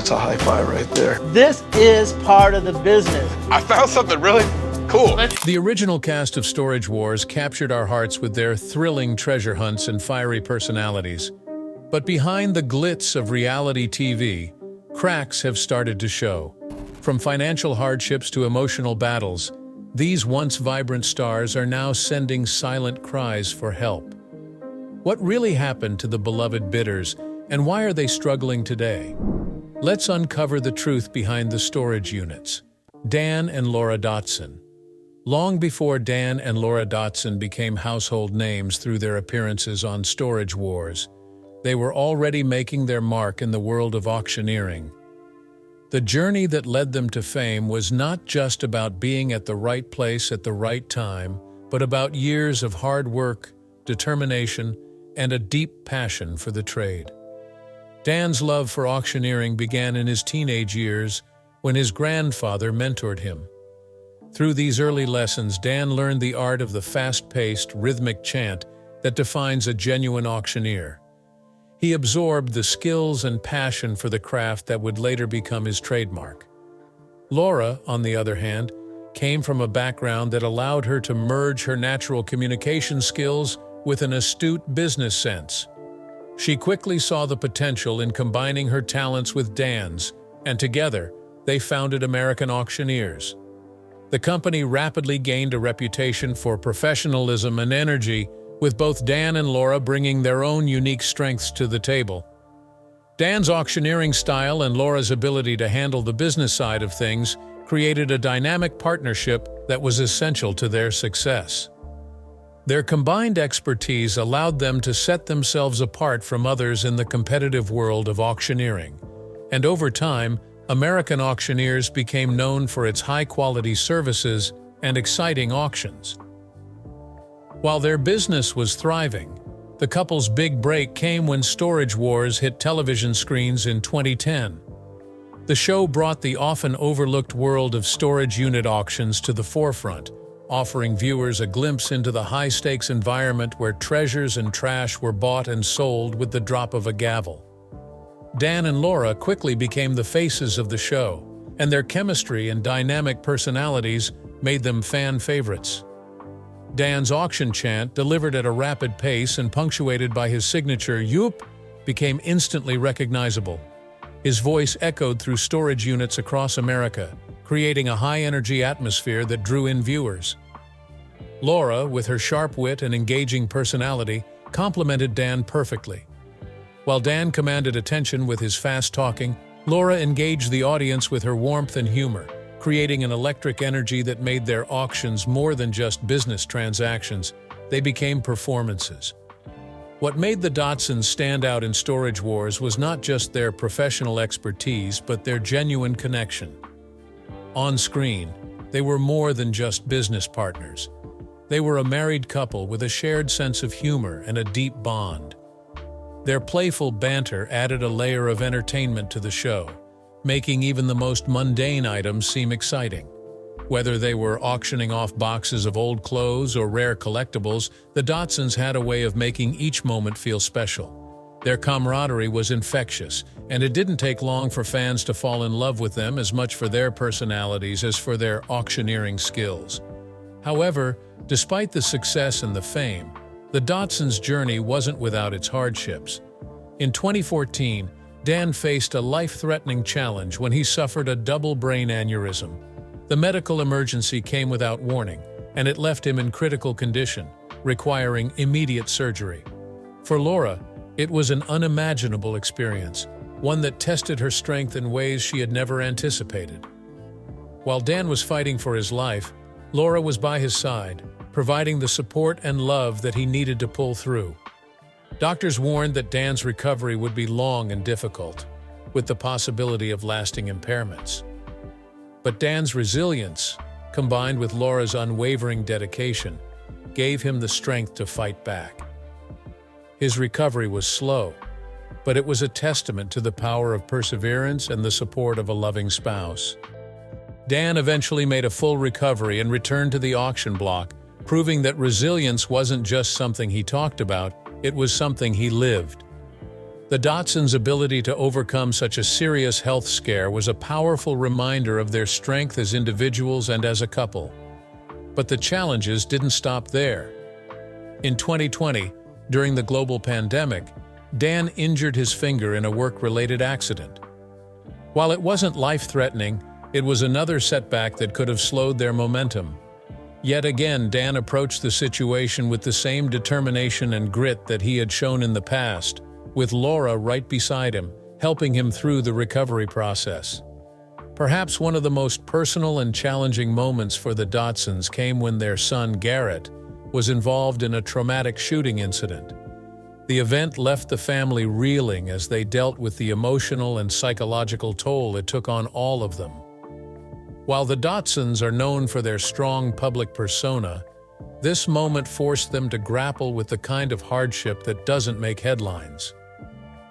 That's a high five right there. This is part of the business. I found something really cool. The original cast of Storage Wars captured our hearts with their thrilling treasure hunts and fiery personalities. But behind the glitz of reality TV, cracks have started to show. From financial hardships to emotional battles, these once vibrant stars are now sending silent cries for help. What really happened to the beloved bidders, and why are they struggling today? Let's uncover the truth behind the storage units. Dan and Laura Dotson. Long before Dan and Laura Dotson became household names through their appearances on Storage Wars, they were already making their mark in the world of auctioneering. The journey that led them to fame was not just about being at the right place at the right time, but about years of hard work, determination, and a deep passion for the trade. Dan's love for auctioneering began in his teenage years when his grandfather mentored him. Through these early lessons, Dan learned the art of the fast-paced, rhythmic chant that defines a genuine auctioneer. He absorbed the skills and passion for the craft that would later become his trademark. Laura, on the other hand, came from a background that allowed her to merge her natural communication skills with an astute business sense. She quickly saw the potential in combining her talents with Dan's, and together, they founded American Auctioneers. The company rapidly gained a reputation for professionalism and energy, with both Dan and Laura bringing their own unique strengths to the table. Dan's auctioneering style and Laura's ability to handle the business side of things created a dynamic partnership that was essential to their success. Their combined expertise allowed them to set themselves apart from others in the competitive world of auctioneering, and over time, American Auctioneers became known for its high-quality services and exciting auctions. While their business was thriving, the couple's big break came when Storage Wars hit television screens in 2010. The show brought the often overlooked world of storage unit auctions to the forefront, offering viewers a glimpse into the high-stakes environment where treasures and trash were bought and sold with the drop of a gavel. Dan and Laura quickly became the faces of the show, and their chemistry and dynamic personalities made them fan favorites. Dan's auction chant, delivered at a rapid pace and punctuated by his signature "Yoop," became instantly recognizable. His voice echoed through storage units across America, creating a high-energy atmosphere that drew in viewers. Laura, with her sharp wit and engaging personality, complemented Dan perfectly. While Dan commanded attention with his fast talking, Laura engaged the audience with her warmth and humor, creating an electric energy that made their auctions more than just business transactions. They became performances. What made the Dotsons stand out in Storage Wars was not just their professional expertise, but their genuine connection. On screen, they were more than just business partners. They were a married couple with a shared sense of humor and a deep bond. Their playful banter added a layer of entertainment to the show, making even the most mundane items seem exciting. Whether they were auctioning off boxes of old clothes or rare collectibles, the Dotsons had a way of making each moment feel special. Their camaraderie was infectious, and it didn't take long for fans to fall in love with them as much for their personalities as for their auctioneering skills. However, despite the success and the fame, the Dotsons' journey wasn't without its hardships. In 2014, Dan faced a life-threatening challenge when he suffered a double brain aneurysm. The medical emergency came without warning, and it left him in critical condition, requiring immediate surgery. For Laura, it was an unimaginable experience, one that tested her strength in ways she had never anticipated. While Dan was fighting for his life, Laura was by his side, providing the support and love that he needed to pull through. Doctors warned that Dan's recovery would be long and difficult, with the possibility of lasting impairments. But Dan's resilience, combined with Laura's unwavering dedication, gave him the strength to fight back. His recovery was slow, but it was a testament to the power of perseverance and the support of a loving spouse. Dan eventually made a full recovery and returned to the auction block, proving that resilience wasn't just something he talked about, it was something he lived. The The Dotsons' ability to overcome such a serious health scare was a powerful reminder of their strength as individuals and as a couple. But the challenges didn't stop there. In 2020, during the global pandemic, Dan injured his finger in a work-related accident. While it wasn't life-threatening, it was another setback that could have slowed their momentum. Yet again, Dan approached the situation with the same determination and grit that he had shown in the past, with Laura right beside him, helping him through the recovery process. Perhaps one of the most personal and challenging moments for the Dotsons came when their son, Garrett, was involved in a traumatic shooting incident. The event left the family reeling as they dealt with the emotional and psychological toll it took on all of them. While the Dotsons are known for their strong public persona, this moment forced them to grapple with the kind of hardship that doesn't make headlines.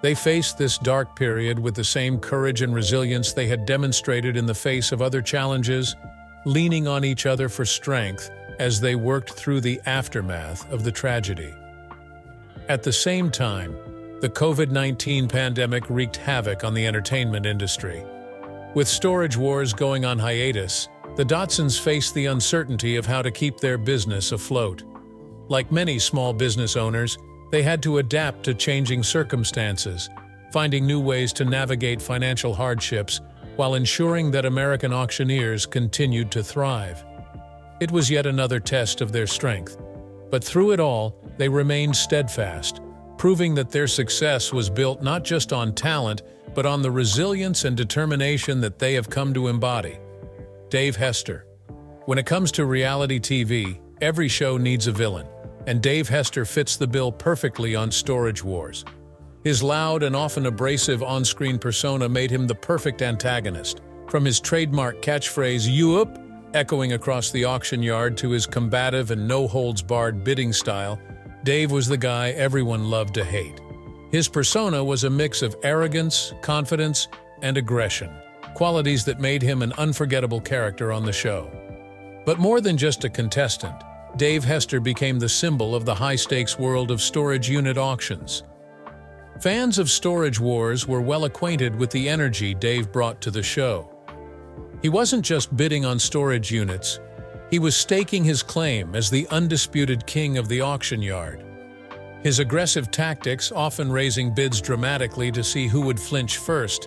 They faced this dark period with the same courage and resilience they had demonstrated in the face of other challenges, leaning on each other for strength as they worked through the aftermath of the tragedy. At the same time, the COVID-19 pandemic wreaked havoc on the entertainment industry. With Storage Wars going on hiatus, the Dotsons faced the uncertainty of how to keep their business afloat. Like many small business owners, they had to adapt to changing circumstances, finding new ways to navigate financial hardships while ensuring that American auctioneers continued to thrive. It was yet another test of their strength, but through it all, they remained steadfast, proving that their success was built not just on talent, but on the resilience and determination that they have come to embody. Dave Hester. When it comes to reality TV, every show needs a villain, and Dave Hester fits the bill perfectly on Storage Wars. His loud and often abrasive on-screen persona made him the perfect antagonist. From his trademark catchphrase, "You up?" echoing across the auction yard to his combative and no-holds-barred bidding style, Dave was the guy everyone loved to hate. His persona was a mix of arrogance, confidence, and aggression, qualities that made him an unforgettable character on the show. But more than just a contestant, Dave Hester became the symbol of the high-stakes world of storage unit auctions. Fans of Storage Wars were well acquainted with the energy Dave brought to the show. He wasn't just bidding on storage units, he was staking his claim as the undisputed king of the auction yard. His aggressive tactics, often raising bids dramatically to see who would flinch first,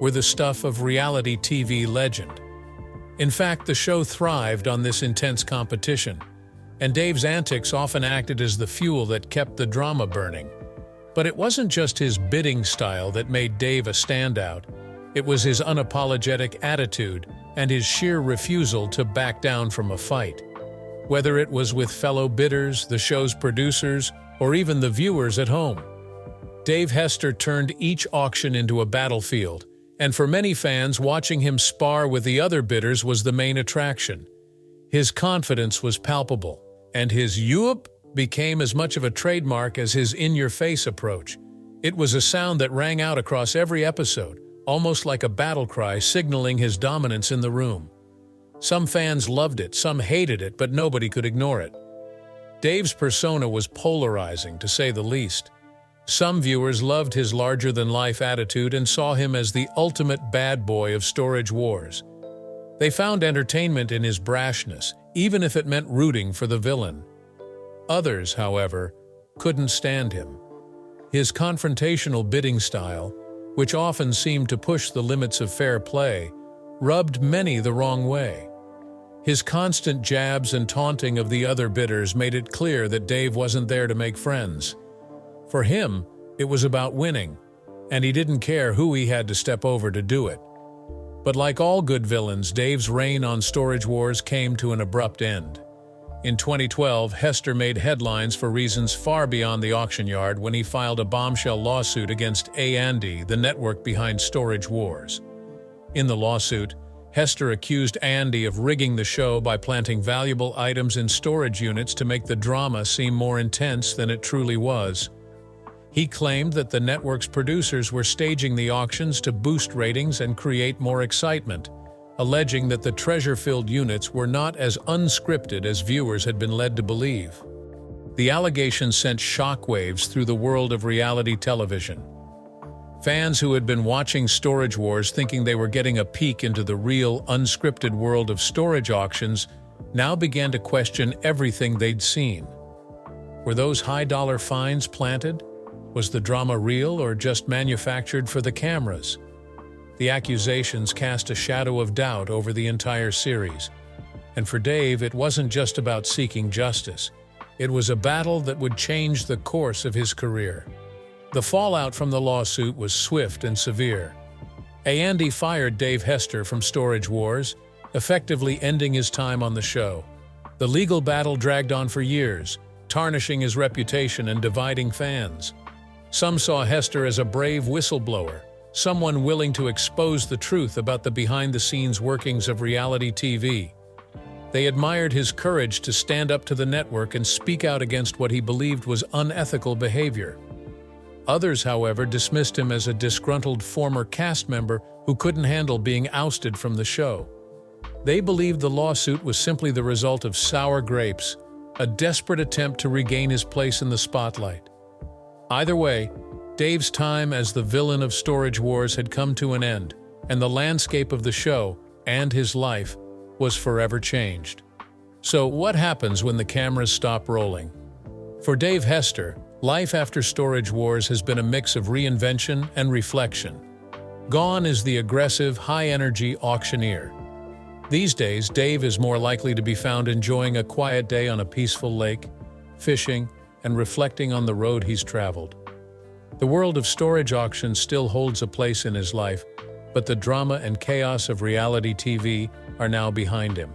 were the stuff of reality TV legend. In fact, the show thrived on this intense competition, and Dave's antics often acted as the fuel that kept the drama burning. But it wasn't just his bidding style that made Dave a standout. It was his unapologetic attitude and his sheer refusal to back down from a fight. Whether it was with fellow bidders, the show's producers, or even the viewers at home, Dave Hester turned each auction into a battlefield, and for many fans, watching him spar with the other bidders was the main attraction. His confidence was palpable, and his "you-up" became as much of a trademark as his in-your-face approach. It was a sound that rang out across every episode, almost like a battle cry signaling his dominance in the room. Some fans loved it, some hated it, but nobody could ignore it. Dave's persona was polarizing, to say the least. Some viewers loved his larger-than-life attitude and saw him as the ultimate bad boy of Storage Wars. They found entertainment in his brashness, even if it meant rooting for the villain. Others, however, couldn't stand him. His confrontational bidding style, which often seemed to push the limits of fair play, rubbed many the wrong way. His constant jabs and taunting of the other bidders made it clear that Dave wasn't there to make friends. For him, it was about winning, and he didn't care who he had to step over to do it. But like all good villains, Dave's reign on Storage Wars came to an abrupt end. In 2012, Hester made headlines for reasons far beyond the auction yard when he filed a bombshell lawsuit against A&E, the network behind Storage Wars. In the lawsuit, Hester accused A&E of rigging the show by planting valuable items in storage units to make the drama seem more intense than it truly was. He claimed that the network's producers were staging the auctions to boost ratings and create more excitement, alleging that the treasure-filled units were not as unscripted as viewers had been led to believe. The allegations sent shockwaves through the world of reality television. Fans who had been watching Storage Wars thinking they were getting a peek into the real, unscripted world of storage auctions now began to question everything they'd seen. Were those high-dollar finds planted? Was the drama real or just manufactured for the cameras? The accusations cast a shadow of doubt over the entire series. And for Dave, it wasn't just about seeking justice. It was a battle that would change the course of his career. The fallout from the lawsuit was swift and severe. A&E fired Dave Hester from Storage Wars, effectively ending his time on the show. The legal battle dragged on for years, tarnishing his reputation and dividing fans. Some saw Hester as a brave whistleblower, someone willing to expose the truth about the behind-the-scenes workings of reality TV. They admired his courage to stand up to the network and speak out against what he believed was unethical behavior. Others, however, dismissed him as a disgruntled former cast member who couldn't handle being ousted from the show. They believed the lawsuit was simply the result of sour grapes, a desperate attempt to regain his place in the spotlight. Either way, Dave's time as the villain of Storage Wars had come to an end, and the landscape of the show, and his life, was forever changed. So what happens when the cameras stop rolling? For Dave Hester, life after Storage Wars has been a mix of reinvention and reflection. Gone is the aggressive, high-energy auctioneer. These days, Dave is more likely to be found enjoying a quiet day on a peaceful lake, fishing, and reflecting on the road he's traveled. The world of storage auctions still holds a place in his life, but the drama and chaos of reality TV are now behind him.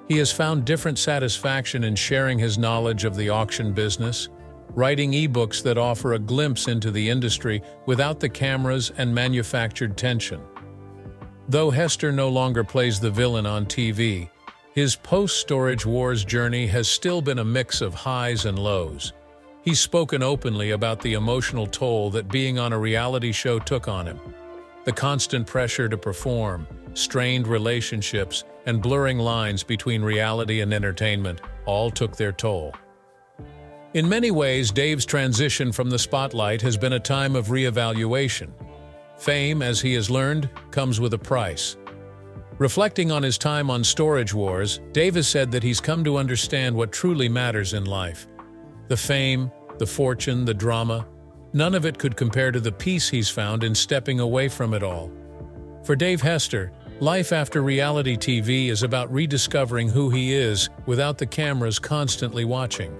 He has found different satisfaction in sharing his knowledge of the auction business, writing ebooks that offer a glimpse into the industry without the cameras and manufactured tension. Though Hester no longer plays the villain on TV, his post-Storage Wars journey has still been a mix of highs and lows. He's spoken openly about the emotional toll that being on a reality show took on him. The constant pressure to perform, strained relationships, and blurring lines between reality and entertainment all took their toll. In many ways, Dave's transition from the spotlight has been a time of reevaluation. Fame, as he has learned, comes with a price. Reflecting on his time on Storage Wars, Dave has said that he's come to understand what truly matters in life. The fame, the fortune, the drama, none of it could compare to the peace he's found in stepping away from it all. For Dave Hester, life after reality TV is about rediscovering who he is without the cameras constantly watching.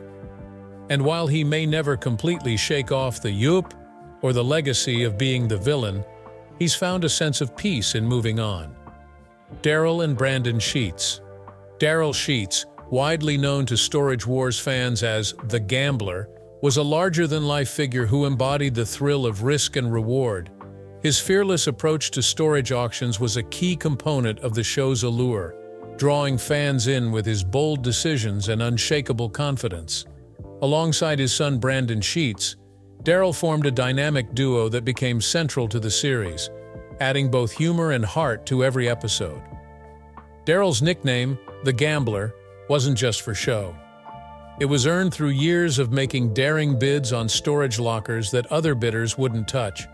And while he may never completely shake off the yup or the legacy of being the villain, he's found a sense of peace in moving on. Darrell and Brandon Sheets. Darrell Sheets, widely known to Storage Wars fans as the Gambler, was a larger-than-life figure who embodied the thrill of risk and reward. His fearless approach to storage auctions was a key component of the show's allure, drawing fans in with his bold decisions and unshakable confidence. Alongside his son Brandon Sheets, Darrell formed a dynamic duo that became central to the series, adding both humor and heart to every episode. Darrell's nickname, the Gambler, wasn't just for show. It was earned through years of making daring bids on storage lockers that other bidders wouldn't touch.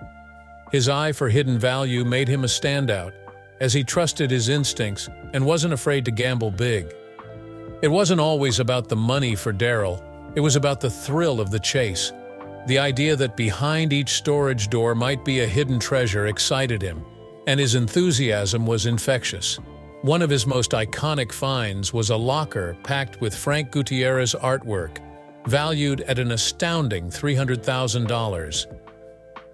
His eye for hidden value made him a standout, as he trusted his instincts and wasn't afraid to gamble big. It wasn't always about the money for Darrell, it was about the thrill of the chase. The idea that behind each storage door might be a hidden treasure excited him, and his enthusiasm was infectious. One of his most iconic finds was a locker packed with Frank Gutierrez artwork, valued at an astounding $300,000.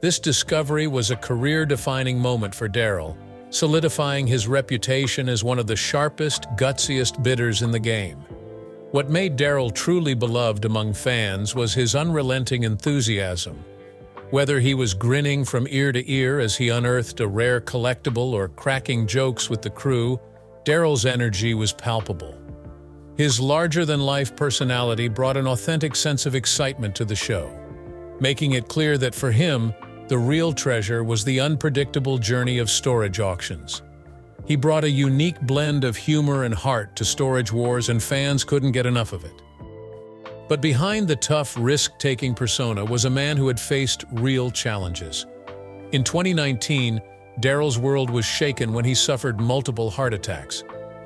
This discovery was a career-defining moment for Darrell, solidifying his reputation as one of the sharpest, gutsiest bidders in the game. What made Darrell truly beloved among fans was his unrelenting enthusiasm. Whether he was grinning from ear to ear as he unearthed a rare collectible or cracking jokes with the crew, Darrell's energy was palpable. His larger-than-life personality brought an authentic sense of excitement to the show, making it clear that for him, the real treasure was the unpredictable journey of storage auctions. He brought a unique blend of humor and heart to Storage Wars, and fans couldn't get enough of it. But behind the tough, risk-taking persona was a man who had faced real challenges. In 2019, Darrell's world was shaken when he suffered multiple heart attacks.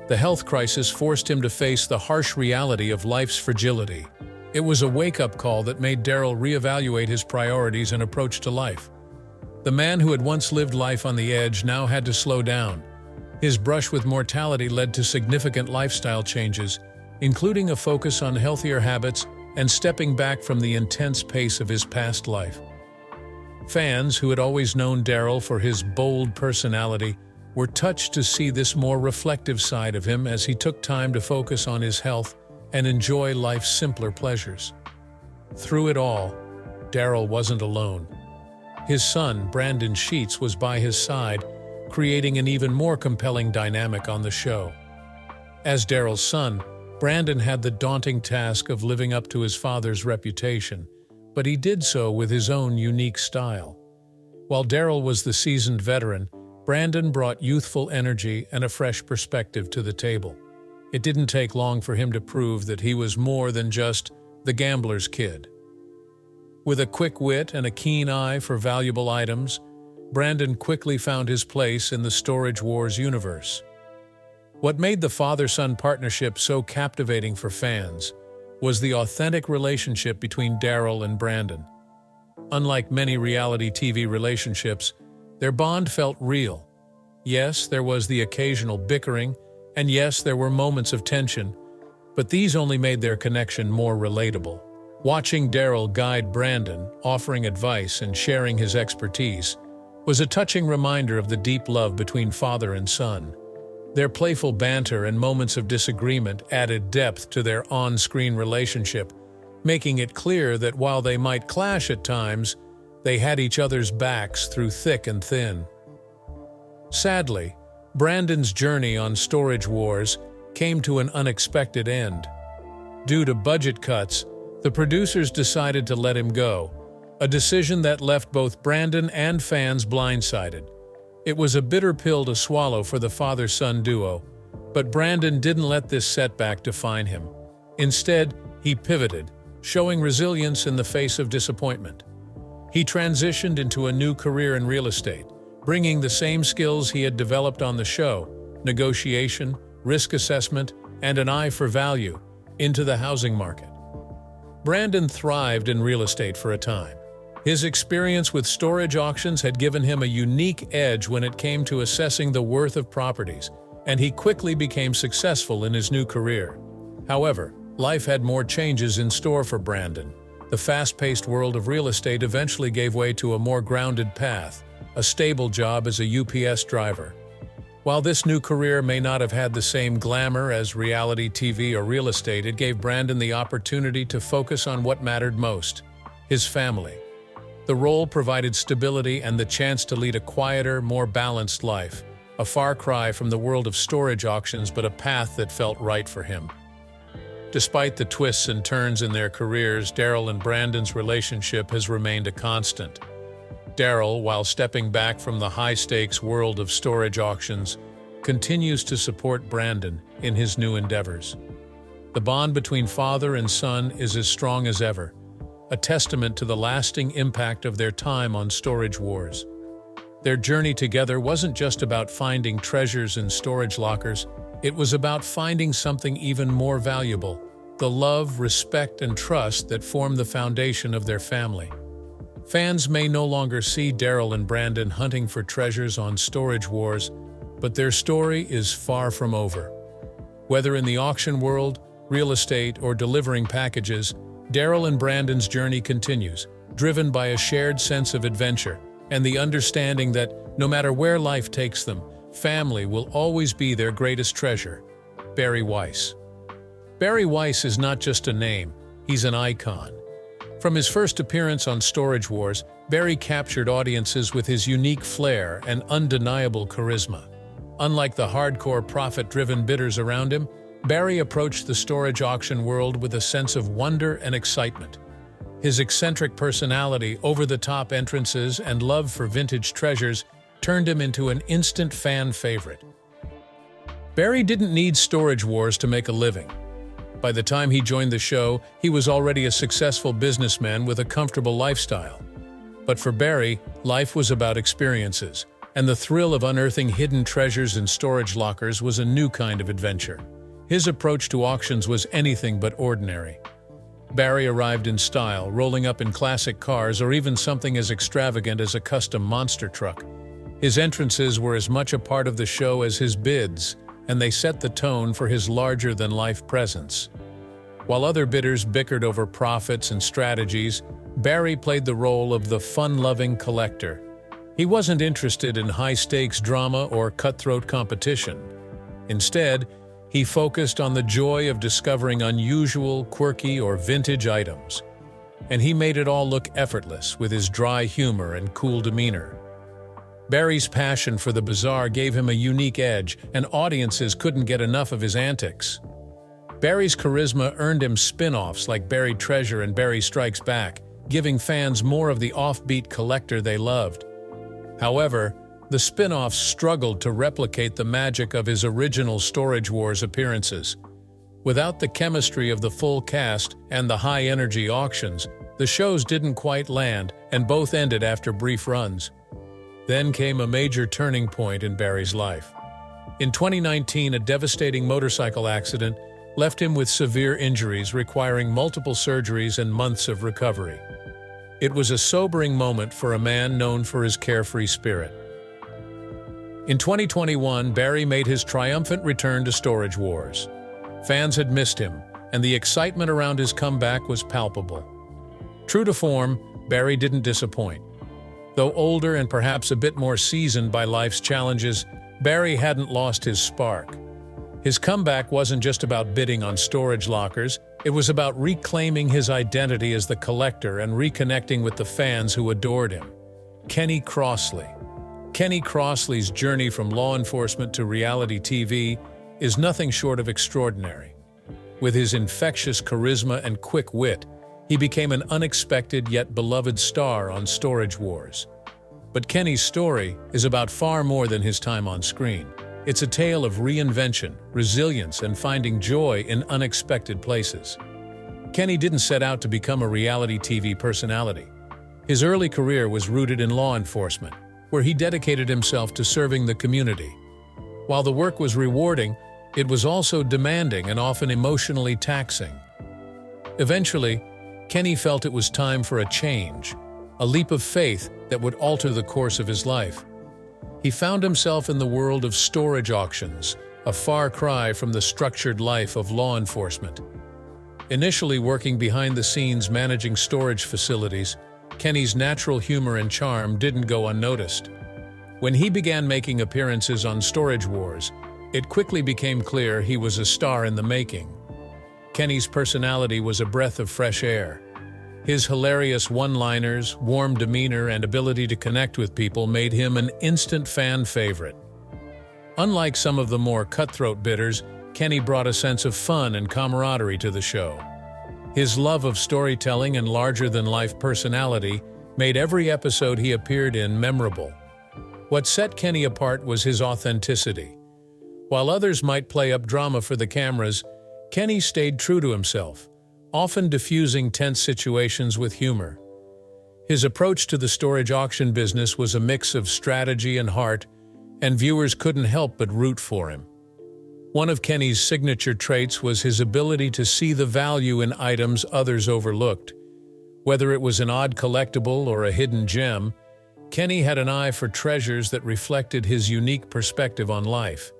The health crisis forced him to face the harsh reality of life's fragility. It was a wake-up call that made Darrell reevaluate his priorities and approach to life. The man who had once lived life on the edge now had to slow down. His brush with mortality led to significant lifestyle changes, including a focus on healthier habits and stepping back from the intense pace of his past life. Fans, who had always known Darrell for his bold personality, were touched to see this more reflective side of him as he took time to focus on his health and enjoy life's simpler pleasures. Through it all, Darrell wasn't alone. His son, Brandon Sheets, was by his side, creating an even more compelling dynamic on the show. As Darrell's son, Brandon had the daunting task of living up to his father's reputation, but he did so with his own unique style. While Darrell was the seasoned veteran, Brandon brought youthful energy and a fresh perspective to the table. It didn't take long for him to prove that he was more than just the gambler's kid. With a quick wit and a keen eye for valuable items, Brandon quickly found his place in the Storage Wars universe. What made the father-son partnership so captivating for fans was the authentic relationship between Darrell and Brandon. Unlike many reality TV relationships, their bond felt real. Yes, there was the occasional bickering, and yes, there were moments of tension, but these only made their connection more relatable. Watching Darrell guide Brandon, offering advice and sharing his expertise, was a touching reminder of the deep love between father and son. Their playful banter and moments of disagreement added depth to their on-screen relationship, making it clear that while they might clash at times, they had each other's backs through thick and thin. Sadly, Brandon's journey on Storage Wars came to an unexpected end. Due to budget cuts, the producers decided to let him go, a decision that left both Brandon and fans blindsided. It was a bitter pill to swallow for the father-son duo, but Brandon didn't let this setback define him. Instead, he pivoted, showing resilience in the face of disappointment. He transitioned into a new career in real estate, bringing the same skills he had developed on the show, negotiation, risk assessment, and an eye for value, into the housing market. Brandon thrived in real estate for a time. His experience with storage auctions had given him a unique edge when it came to assessing the worth of properties, and he quickly became successful in his new career. However, life had more changes in store for Brandon. The fast-paced world of real estate eventually gave way to a more grounded path, a stable job as a UPS driver. While this new career may not have had the same glamour as reality TV or real estate, it gave Brandon the opportunity to focus on what mattered most: his family. The role provided stability and the chance to lead a quieter, more balanced life, a far cry from the world of storage auctions, but a path that felt right for him. Despite the twists and turns in their careers, Darrell and Brandon's relationship has remained a constant. Darrell, while stepping back from the high-stakes world of storage auctions, continues to support Brandon in his new endeavors. The bond between father and son is as strong as ever, a testament to the lasting impact of their time on Storage Wars. Their journey together wasn't just about finding treasures in storage lockers, it was about finding something even more valuable: the love, respect, and trust that form the foundation of their family. Fans may no longer see Darrell and Brandon hunting for treasures on Storage Wars, but their story is far from over. Whether in the auction world, real estate, or delivering packages, Darrell and Brandon's journey continues, driven by a shared sense of adventure and the understanding that, no matter where life takes them, family will always be their greatest treasure. Barry Weiss. Barry Weiss is not just a name, he's an icon. From his first appearance on Storage Wars, Barry captured audiences with his unique flair and undeniable charisma. Unlike the hardcore profit-driven bidders around him, Barry approached the storage auction world with a sense of wonder and excitement. His eccentric personality, over-the-top entrances, and love for vintage treasures turned him into an instant fan favorite. Barry didn't need Storage Wars to make a living. By the time he joined the show, he was already a successful businessman with a comfortable lifestyle. But for Barry, life was about experiences, and the thrill of unearthing hidden treasures in storage lockers was a new kind of adventure. His approach to auctions was anything but ordinary. Barry arrived in style, rolling up in classic cars or even something as extravagant as a custom monster truck. His entrances were as much a part of the show as his bids, and they set the tone for his larger-than-life presence. While other bidders bickered over profits and strategies, Barry played the role of the fun-loving collector. He wasn't interested in high-stakes drama or cutthroat competition. Instead, he focused on the joy of discovering unusual, quirky, or vintage items. And he made it all look effortless with his dry humor and cool demeanor. Barry's passion for the bizarre gave him a unique edge, and audiences couldn't get enough of his antics. Barry's charisma earned him spin-offs like Buried Treasure and Barry Strikes Back, giving fans more of the offbeat collector they loved. However, the spin-offs struggled to replicate the magic of his original Storage Wars appearances. Without the chemistry of the full cast and the high-energy auctions, the shows didn't quite land, and both ended after brief runs. Then came a major turning point in Barry's life. In 2019, a devastating motorcycle accident left him with severe injuries requiring multiple surgeries and months of recovery. It was a sobering moment for a man known for his carefree spirit. In 2021, Barry made his triumphant return to Storage Wars. Fans had missed him, and the excitement around his comeback was palpable. True to form, Barry didn't disappoint. Though older and perhaps a bit more seasoned by life's challenges, Barry hadn't lost his spark. His comeback wasn't just about bidding on storage lockers, it was about reclaiming his identity as the collector and reconnecting with the fans who adored him. Kenny Crossley. Kenny Crossley's journey from law enforcement to reality TV is nothing short of extraordinary. With his infectious charisma and quick wit, he became an unexpected yet beloved star on Storage Wars. But Kenny's story is about far more than his time on screen. It's a tale of reinvention, resilience, and finding joy in unexpected places. Kenny didn't set out to become a reality TV personality. His early career was rooted in law enforcement, where he dedicated himself to serving the community. While the work was rewarding, it was also demanding and often emotionally taxing. Eventually, Kenny felt it was time for a change, a leap of faith that would alter the course of his life. He found himself in the world of storage auctions, a far cry from the structured life of law enforcement. Initially working behind the scenes managing storage facilities, Kenny's natural humor and charm didn't go unnoticed. When he began making appearances on Storage Wars, it quickly became clear he was a star in the making. Kenny's personality was a breath of fresh air. His hilarious one-liners, warm demeanor, and ability to connect with people made him an instant fan favorite. Unlike some of the more cutthroat bidders, Kenny brought a sense of fun and camaraderie to the show. His love of storytelling and larger-than-life personality made every episode he appeared in memorable. What set Kenny apart was his authenticity. While others might play up drama for the cameras, Kenny stayed true to himself, often diffusing tense situations with humor. His approach to the storage auction business was a mix of strategy and heart, and viewers couldn't help but root for him. One of Kenny's signature traits was his ability to see the value in items others overlooked. Whether it was an odd collectible or a hidden gem, Kenny had an eye for treasures that reflected his unique perspective on life.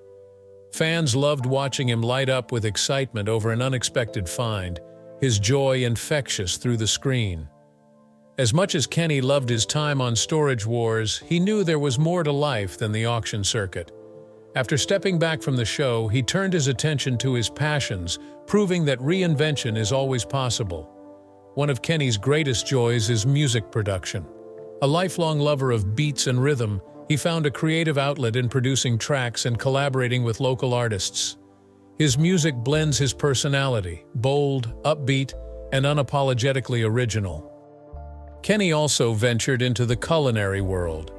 Fans loved watching him light up with excitement over an unexpected find, his joy infectious through the screen. As much as Kenny loved his time on Storage Wars, he knew there was more to life than the auction circuit. After stepping back from the show, he turned his attention to his passions, proving that reinvention is always possible. One of Kenny's greatest joys is music production. A lifelong lover of beats and rhythm, he found a creative outlet in producing tracks and collaborating with local artists. His music blends his personality, bold, upbeat, and unapologetically original. Kenny also ventured into the culinary world,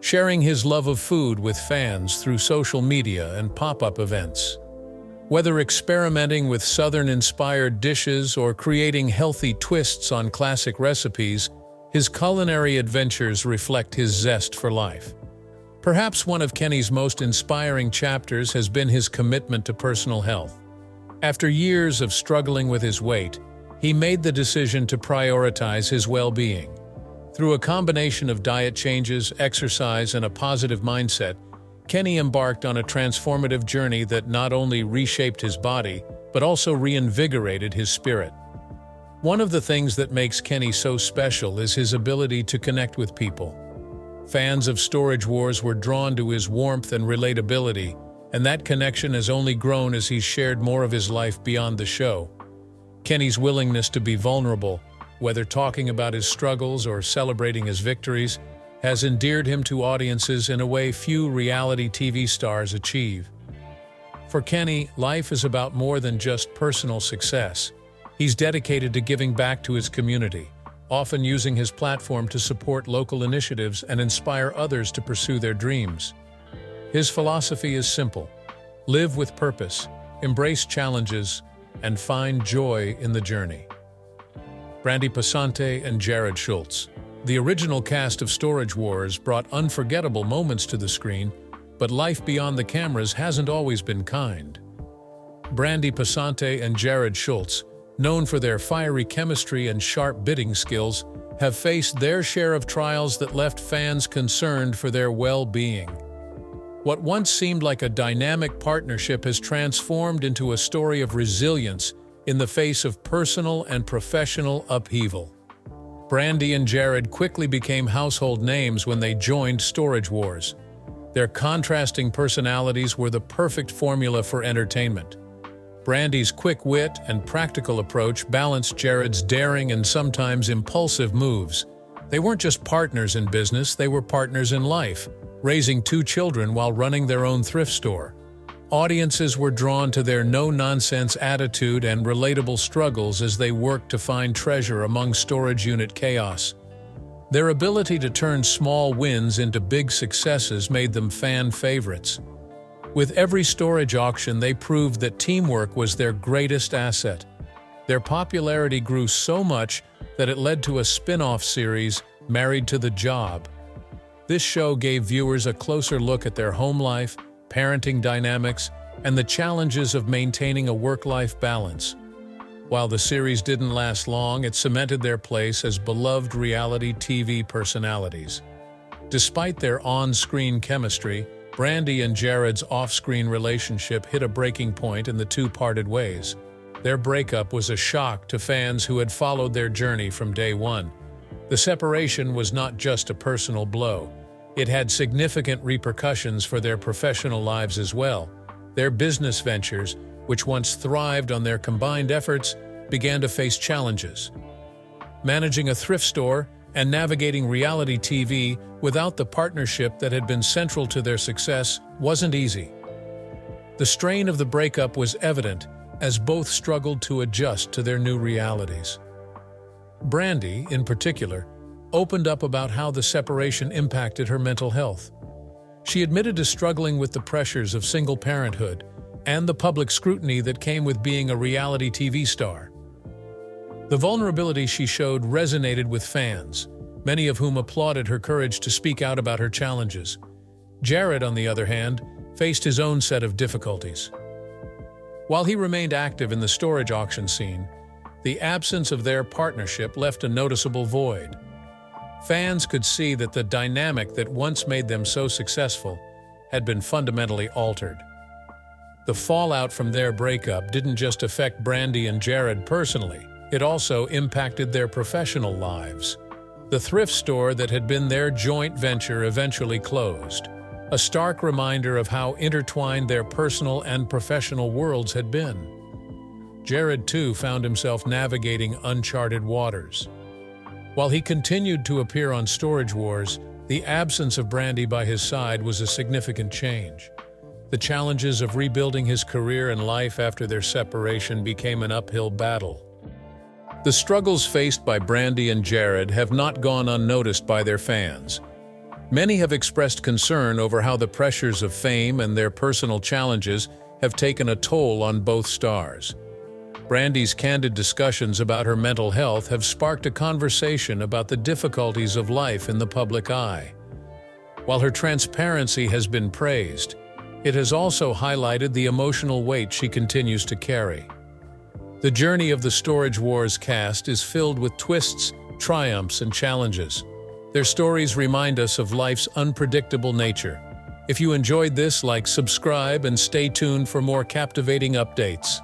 sharing his love of food with fans through social media and pop-up events. Whether experimenting with Southern-inspired dishes or creating healthy twists on classic recipes, His culinary adventures reflect his zest for life. Perhaps one of Kenny's most inspiring chapters has been his commitment to personal health. After years of struggling with his weight, he made the decision to prioritize his well-being. Through a combination of diet changes, exercise, and a positive mindset, Kenny embarked on a transformative journey that not only reshaped his body, but also reinvigorated his spirit. One of the things that makes Kenny so special is his ability to connect with people. Fans of Storage Wars were drawn to his warmth and relatability, and that connection has only grown as he's shared more of his life beyond the show. Kenny's willingness to be vulnerable, whether talking about his struggles or celebrating his victories, has endeared him to audiences in a way few reality TV stars achieve. For Kenny, life is about more than just personal success. He's dedicated to giving back to his community, often using his platform to support local initiatives and inspire others to pursue their dreams. His philosophy is simple: live with purpose, embrace challenges, and find joy in the journey. Brandy and Jarrod Schultz. The original cast of Storage Wars brought unforgettable moments to the screen, but life beyond the cameras hasn't always been kind. Brandy and Jarrod Schultz, known for their fiery chemistry and sharp bidding skills, have faced their share of trials that left fans concerned for their well-being. What once seemed like a dynamic partnership has transformed into a story of resilience in the face of personal and professional upheaval. Brandy and Jarrod quickly became household names when they joined Storage Wars. Their contrasting personalities were the perfect formula for entertainment. Brandy's quick wit and practical approach balanced Jarrod's daring and sometimes impulsive moves. They weren't just partners in business, they were partners in life, raising 2 children while running their own thrift store. Audiences were drawn to their no-nonsense attitude and relatable struggles as they worked to find treasure among storage unit chaos. Their ability to turn small wins into big successes made them fan favorites. With every storage auction, they proved that teamwork was their greatest asset. Their popularity grew so much that it led to a spin-off series, Married to the Job. This show gave viewers a closer look at their home life, parenting dynamics, and the challenges of maintaining a work-life balance. While the series didn't last long, it cemented their place as beloved reality TV personalities. Despite their on-screen chemistry, Brandy and Jarrod's off-screen relationship hit a breaking point and the two parted ways. Their breakup was a shock to fans who had followed their journey from day one. The separation was not just a personal blow. It had significant repercussions for their professional lives as well. Their business ventures, which once thrived on their combined efforts, began to face challenges. Managing a thrift store and navigating reality TV without the partnership that had been central to their success wasn't easy. The strain of the breakup was evident as both struggled to adjust to their new realities. Brandy, in particular, opened up about how the separation impacted her mental health. She admitted to struggling with the pressures of single parenthood and the public scrutiny that came with being a reality TV star. The vulnerability she showed resonated with fans, many of whom applauded her courage to speak out about her challenges. Jarrod, on the other hand, faced his own set of difficulties. While he remained active in the storage auction scene, the absence of their partnership left a noticeable void. Fans could see that the dynamic that once made them so successful had been fundamentally altered. The fallout from their breakup didn't just affect Brandy and Jarrod personally, it also impacted their professional lives. The thrift store that had been their joint venture eventually closed, a stark reminder of how intertwined their personal and professional worlds had been. Jarrod, too, found himself navigating uncharted waters. While he continued to appear on Storage Wars, the absence of Brandy by his side was a significant change. The challenges of rebuilding his career and life after their separation became an uphill battle. The struggles faced by Brandy and Jarrod have not gone unnoticed by their fans. Many have expressed concern over how the pressures of fame and their personal challenges have taken a toll on both stars. Brandy's candid discussions about her mental health have sparked a conversation about the difficulties of life in the public eye. While her transparency has been praised, it has also highlighted the emotional weight she continues to carry. The journey of the Storage Wars cast is filled with twists, triumphs, and challenges. Their stories remind us of life's unpredictable nature. If you enjoyed this, subscribe, and stay tuned for more captivating updates.